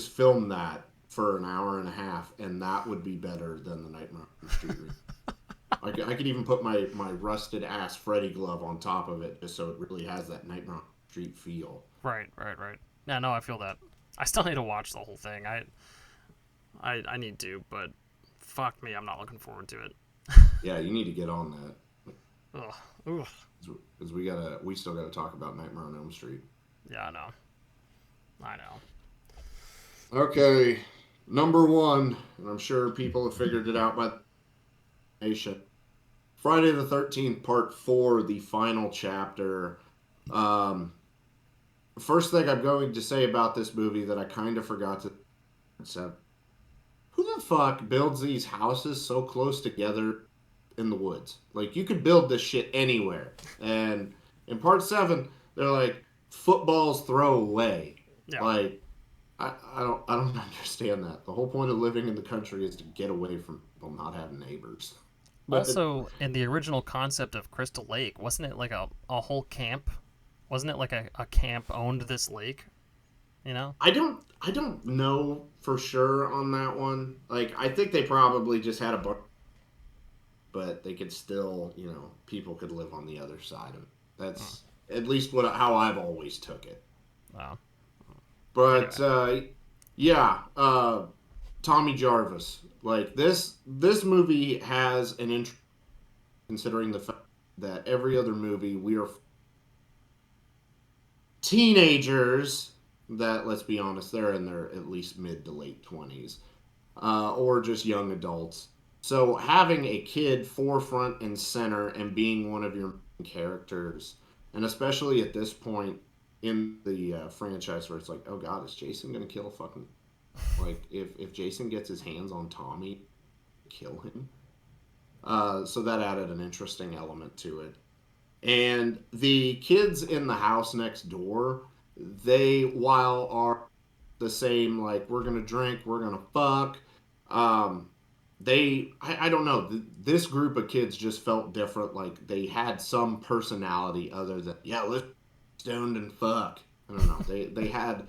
film that for an hour and a half, and that would be better than the Nightmare on Elm Street remake. I could even put my rusted ass Freddy glove on top of it, just so it really has that Nightmare on Elm Street feel. Right. Yeah, no, I feel that. I still need to watch the whole thing. I need to, but fuck me, I'm not looking forward to it. Yeah, you need to get on that. Ugh. Ugh. Because we still gotta talk about Nightmare on Elm Street. Yeah, I know. Okay, number one, and I'm sure people have figured it out by the nation. Friday the 13th, Part 4, the final chapter. Um, First thing I'm going to say about this movie that I kind of forgot to say, who the fuck builds these houses so close together in the woods? Like, you could build this shit anywhere. And in Part 7, they're like, footballs throw away. Yeah. Like, I don't understand that. The whole point of living in the country is to get away from people not having neighbors. But Also, in the original concept of Crystal Lake, wasn't it like a whole camp? Wasn't it like a camp owned this lake? You know? I don't know for sure on that one. Like, I think they probably just had a bar, but they could still, people could live on the other side of it. That's at least how I've always took it. Wow. But Anyway. yeah, Tommy Jarvis. Like, this movie has an interest, considering the fact that every other movie we are teenagers that, let's be honest, they're in their at least mid to late 20s, or just young adults. So having a kid forefront and center and being one of your characters, and especially at this point in the franchise where it's like, oh god, is Jason gonna kill fucking, like, if Jason gets his hands on Tommy, kill him. So that added an interesting element to it. And the kids in the house next door, they, while are the same, like, we're gonna drink, we're gonna fuck, I don't know, this group of kids just felt different. Like, they had some personality other than, yeah, let's stoned and fuck. I don't know. They had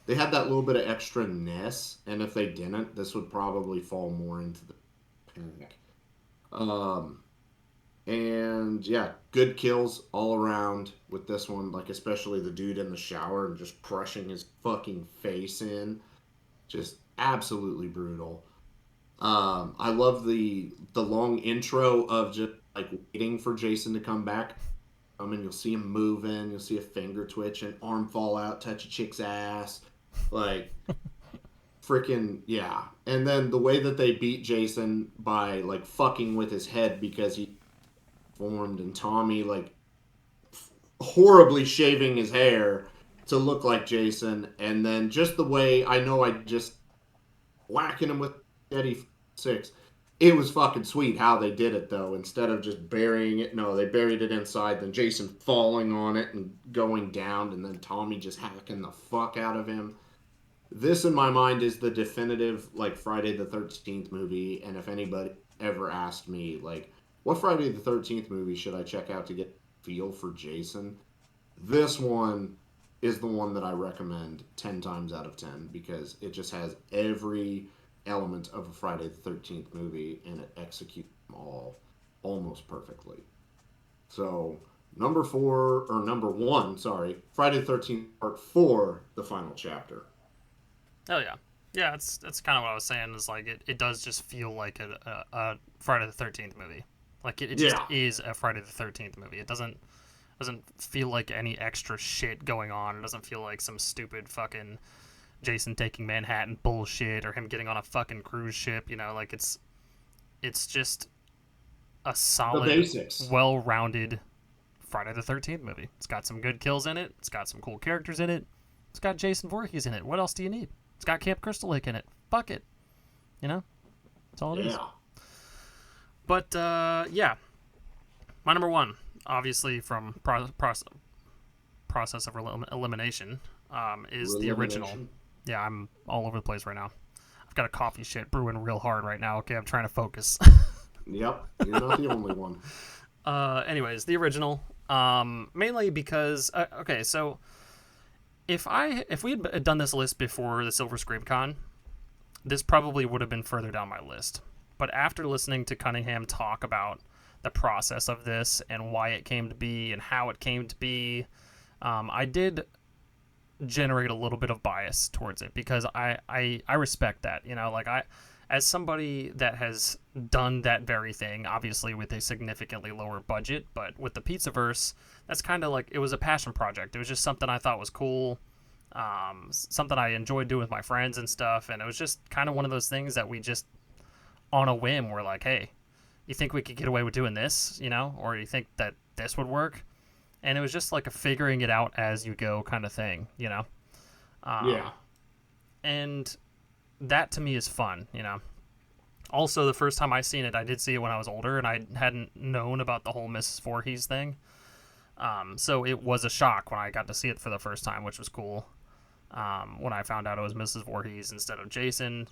that little bit of extra ness, and if they didn't, this would probably fall more into the panic. Um, and yeah, good kills all around with this one. Like, especially the dude in the shower and just crushing his fucking face in, just absolutely brutal. I love the long intro of just like waiting for Jason to come back. And you'll see him moving, you'll see a finger twitch, an arm fall out, touch a chick's ass, like, freaking yeah. And then the way that they beat Jason by like fucking with his head because he formed, and Tommy like horribly shaving his hair to look like Jason, and then just the way I know I just whacking him with Eddie 6. It was fucking sweet how they did it, though. Instead of just burying it, no, they buried it inside, then Jason falling on it and going down, and then Tommy just hacking the fuck out of him. This, in my mind, is the definitive, like, Friday the 13th movie, and if anybody ever asked me, like, what Friday the 13th movie should I check out to get a feel for Jason? This one is the one that I recommend 10 times out of 10, because it just has every element of a Friday the 13th movie, and it executes them all almost perfectly. So, number one, sorry, Friday the 13th Part 4, the final chapter. Oh yeah. Yeah, that's kind of what I was saying, is like it does just feel like a Friday the 13th movie. Like it just is a Friday the 13th movie. It doesn't feel like any extra shit going on. It doesn't feel like some stupid fucking Jason taking Manhattan bullshit or him getting on a fucking cruise ship, like it's just a solid, well-rounded Friday the 13th movie. It's got some good kills in it. It's got some cool characters in it. It's got Jason Voorhees in it. What else do you need? It's got Camp Crystal Lake in it. Fuck it. That's all it is. But, yeah. My number one, obviously from process of elimination, is the original. Yeah, I'm all over the place right now. I've got a coffee shit brewing real hard right now. Okay, I'm trying to focus. Yep, you're not the only one. Anyways, the original. Mainly because okay, so if we had done this list before the Silver Scream Con, this probably would have been further down my list. But after listening to Cunningham talk about the process of this and why it came to be and how it came to be, I did generate a little bit of bias towards it because I respect that. Like as somebody that has done that very thing, obviously with a significantly lower budget, but with the Pizzaverse, that's kind of like, it was a passion project. It was just something I thought was cool, something I enjoyed doing with my friends and stuff, and it was just kind of one of those things that we just, on a whim, were like, hey, you think we could get away with doing this, or you think that this would work? And it was just like a figuring it out as you go kind of thing. Yeah. And that to me is fun. Also, the first time I seen it, I did see it when I was older, and I hadn't known about the whole Mrs. Voorhees thing. So it was a shock when I got to see it for the first time, which was cool. When I found out it was Mrs. Voorhees instead of Jason.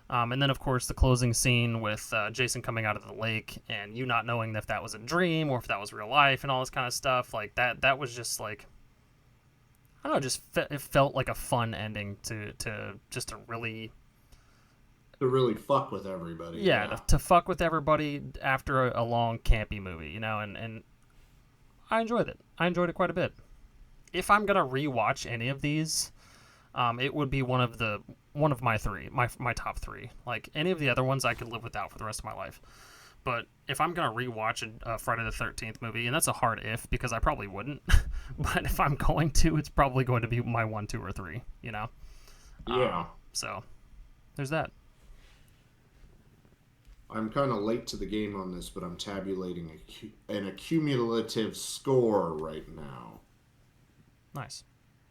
And then, of course, the closing scene with Jason coming out of the lake and you not knowing if that was a dream or if that was real life and all this kind of stuff. Like, that was just like, I don't know, it felt like a fun ending to really... To really fuck with everybody. Yeah. To fuck with everybody after a long, campy movie, and I enjoyed it. I enjoyed it quite a bit. If I'm going to rewatch any of these, it would be one of my three, my top three. Like, any of the other ones I could live without for the rest of my life. But if I'm going to rewatch a Friday the 13th movie, and that's a hard if because I probably wouldn't, but if I'm going to, it's probably going to be my 1, 2, or 3, Yeah. So, there's that. I'm kind of late to the game on this, but I'm tabulating an accumulative score right now. Nice.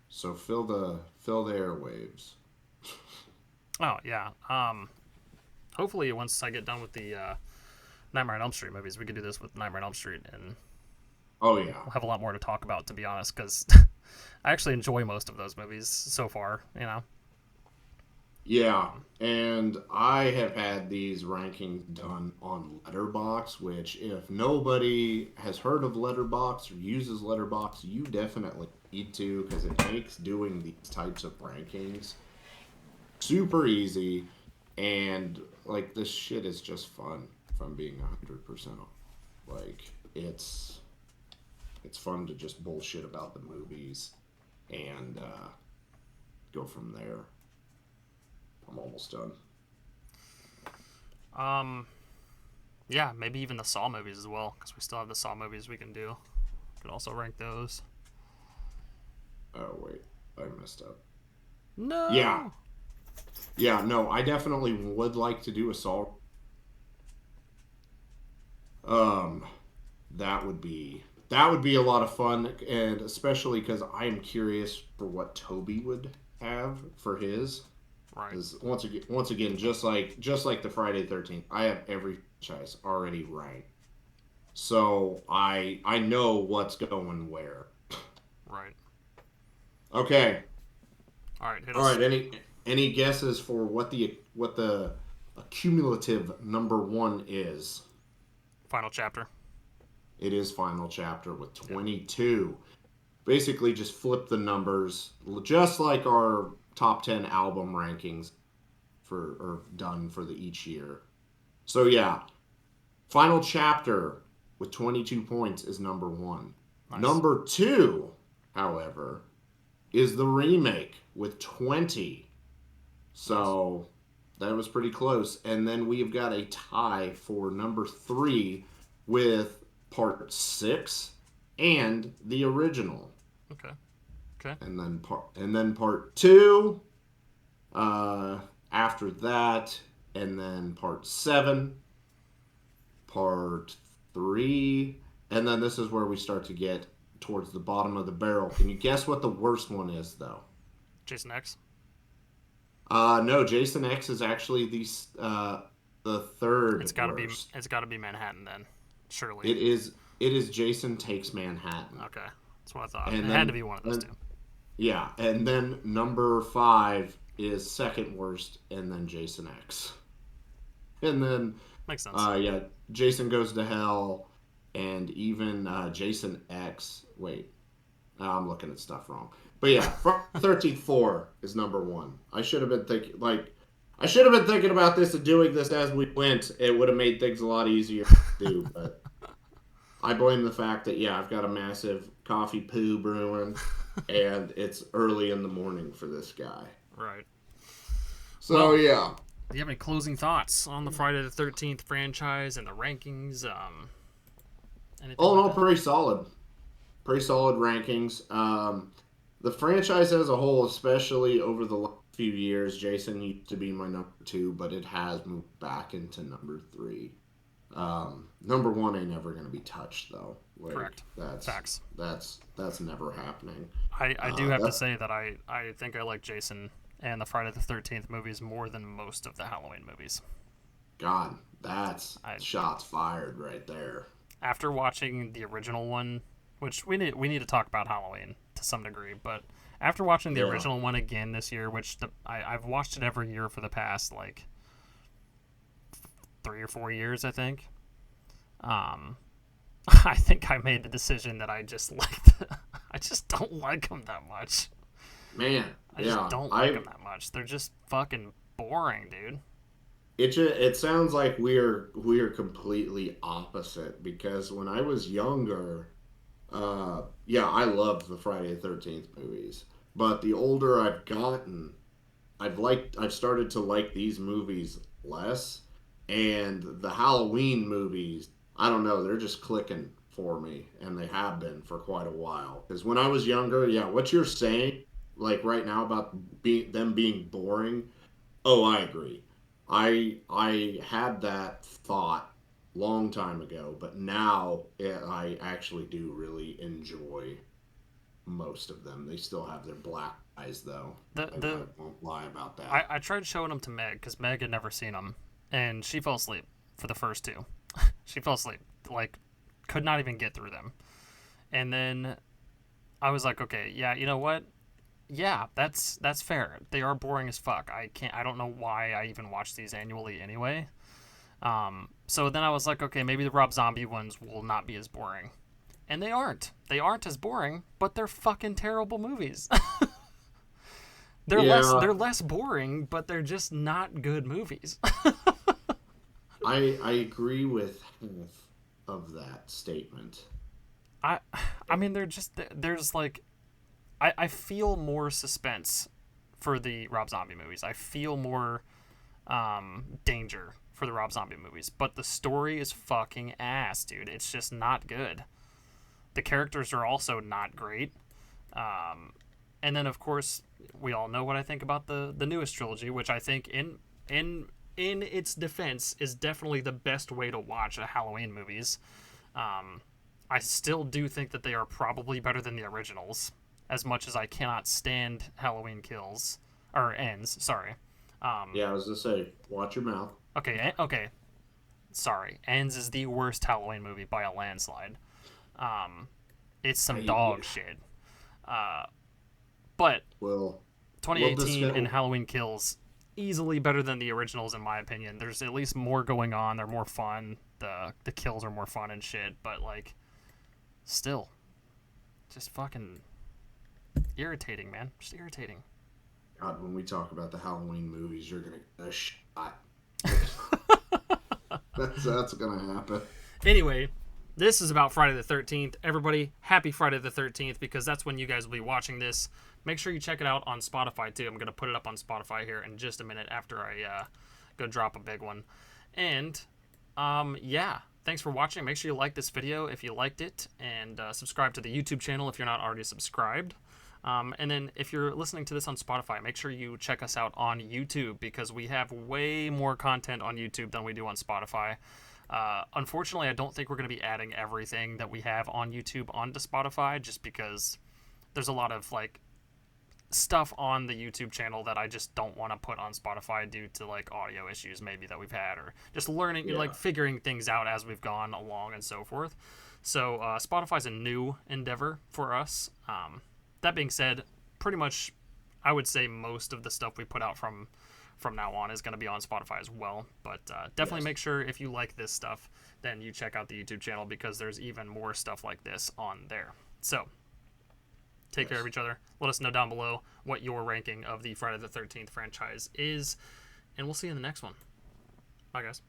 So fill the airwaves. Oh, yeah. Hopefully once I get done with the Nightmare on Elm Street movies, we could do this with Nightmare on Elm Street, and oh yeah, we'll have a lot more to talk about, to be honest, because I actually enjoy most of those movies so far, Yeah, and I have had these rankings done on Letterboxd, which if nobody has heard of Letterboxd or uses Letterboxd, you definitely need to, because it makes doing these types of rankings super easy, and like this shit is just fun. If I'm being 100% off, like it's fun to just bullshit about the movies and go from there. I'm almost done. Yeah, maybe even the Saw movies as well, because we still have the Saw movies we can do. Could also rank those. Oh wait, I messed up. No. Yeah. No, I definitely would like to do a Saw. That would be a lot of fun, and especially because I am curious for what Toby would have for his. Right. Because once again, just like the Friday 13th, I have every franchise already ranked, so I know what's going where. Right. Okay. All right. All right. Any guesses for what the cumulative number 1 is? Final chapter. It is Final Chapter with 22. Basically, just flip the numbers, just like our top 10 album rankings are done for each year. So yeah, Final Chapter with 22 points is number 1. Nice. Number 2, however, is the remake with 20. So that was pretty close. And then we've got a tie for number 3 with Part 6 and the original. Okay. And then part 2 after that, and then part 7, part 3, and then this is where we start to get towards the bottom of the barrel. Can you guess what the worst one is, though? Jason X? No, Jason X is actually the third. It's gotta be Manhattan then, surely. It is Jason Takes Manhattan. Okay. That's what I thought. It had to be one of those two. Yeah, and then number 5 is second worst, and then Jason X. And then... Makes sense. Yeah, Jason Goes to Hell, and even Jason X... Wait, I'm looking at stuff wrong. But yeah, Friday the 13th 4 is number 1. I should have been thinking about this and doing this as we went. It would have made things a lot easier to do, but... I blame the fact that, I've got a massive coffee poo brewing. and it's early in the morning for this guy. Right. So Well, yeah. do you have any closing thoughts on the Friday the 13th franchise and the rankings? Anything All in like all, that? pretty solid. Pretty solid rankings. The franchise as a whole, especially over the last few years, Jason used to be my number two, but it has moved back into number three. Number one ain't never gonna be touched though. Like Correct. Facts. that's never happening. I do have to That's say that I think I like Jason and the Friday the 13th movies more than most of the Halloween movies. God, that's I shots fired right there. After watching the original one, which we need to talk about Halloween to some degree, but after watching the Yeah, original one again this year, which I've watched it every year for the past like 3 or 4 years, I think. Um, I think I made the decision that I just I just don't like them that much. man. I just Yeah, don't like them that much. They're just fucking boring, dude. it sounds like we are completely opposite because when I was younger, yeah, I loved the Friday the 13th movies. But the older I've gotten, I've started to like these movies less, and the Halloween movies, I don't know, they're just clicking for me, and they have been for quite a while. Because when I was younger, yeah, what you're saying, like right now about them being boring, oh, I agree. I had that thought long time ago, but now I actually do really enjoy most of them. They still have their black eyes, though. The I the won't lie about that. I tried showing them to Meg because Meg had never seen them, and she fell asleep for the first two. She fell asleep, like could not even get through them. And then I was like, okay, yeah, you know what? Yeah, that's fair. They are boring as fuck. I don't know why I even watch these annually anyway. So then I was like, okay, maybe the Rob Zombie ones will not be as boring. And they aren't. They aren't as boring, but they're fucking terrible movies. Yeah, they're less boring, but they're just not good movies. I agree with half of that statement. I I mean there's like I feel more suspense for the Rob Zombie movies. I feel more danger for the Rob Zombie movies, but the story is fucking ass, dude. It's just not good. The characters are also not great. Um, and then of course we all know what I think about the newest trilogy, which I think in its defense is definitely the best way to watch a Halloween movies. Um, I still do think that they are probably better than the originals, as much as I cannot stand Halloween Kills or Ends. Sorry. Um, Yeah, I was gonna say, watch your mouth. okay. Sorry, Ends is the worst Halloween movie by a landslide. Um, it's some I dog shit. Uh, but will we'll 2018 discuss. and Halloween Kills easily better than the originals in my opinion. There's at least more going on. They're more fun. The kills are more fun and shit. But like, still, just fucking irritating, man. Just irritating. God, when we talk about the Halloween movies, you're gonna get a shot. That's gonna happen. Anyway, this is about Friday the 13th. Everybody, happy Friday the 13th because that's when you guys will be watching this. Make sure you check it out on Spotify too. I'm going to put it up on Spotify here in just a minute after I go drop a big one. And yeah, thanks for watching. Make sure you like this video if you liked it and subscribe to the YouTube channel if you're not already subscribed. And then if you're listening to this on Spotify, make sure you check us out on YouTube because we have way more content on YouTube than we do on Spotify. Unfortunately, I don't think we're going to be adding everything that we have on YouTube onto Spotify just because there's a lot of like stuff on the YouTube channel that I just don't want to put on Spotify due to like audio issues maybe that we've had or just learning Yeah. like figuring things out as we've gone along and so forth. So Spotify's a new endeavor for us. That being said, pretty much I would say most of the stuff we put out from now on is going to be on Spotify as well. But definitely Yes. make sure if you like this stuff, then you check out the YouTube channel because there's even more stuff like this on there. So take care of each other. Let us know down below what your ranking of the Friday the 13th franchise is. And we'll see you in the next one. Bye, guys.